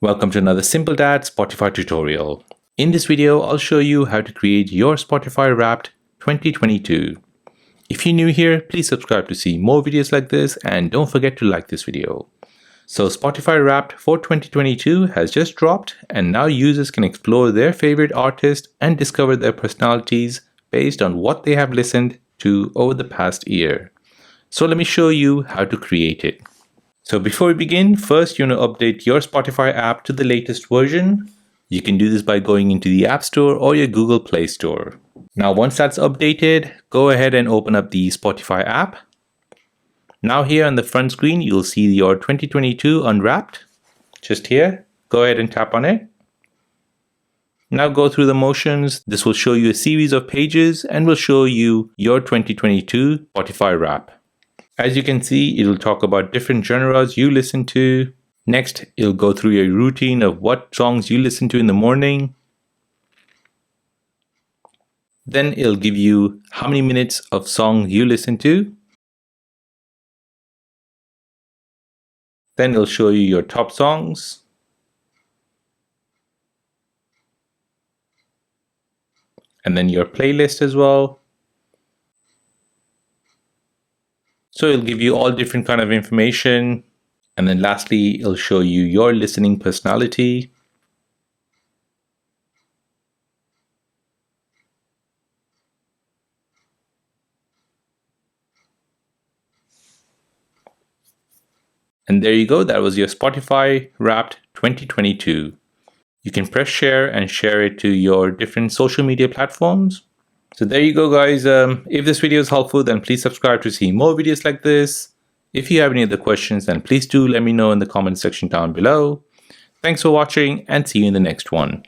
Welcome to another Simple Dad Spotify tutorial. In this video, I'll show you how to create your Spotify Wrapped 2022. If you're new here, please subscribe to see more videos like this and don't forget to like this video. So Spotify Wrapped for 2022 has just dropped and now users can explore their favorite artists and discover their personalities based on what they have listened to over the past year. So let me show you how to create it. So before we begin, first you want to update your Spotify app to the latest version. You can do this by going into the App Store or your Google Play Store. Now once that's updated, go ahead and open up the Spotify app. Now here on the front screen, you'll see your 2022 Unwrapped. Just here, go ahead and tap on it. Now go through the motions. This will show you a series of pages and will show you your 2022 Spotify Wrap. As you can see, it'll talk about different genres you listen to. Next, it'll go through your routine of what songs you listen to in the morning. Then it'll give you how many minutes of songs you listen to. Then it'll show you your top songs. And then your playlist as well. So it'll give you all different kind of information. And then lastly, it'll show you your listening personality. And there you go. That was your Spotify Wrapped 2022. You can press share and share it to your different social media platforms. So there you go, guys. If this video is helpful, then please subscribe to see more videos like this. If you have any other questions, then please do let me know in the comment section down below. Thanks for watching and see you in the next one.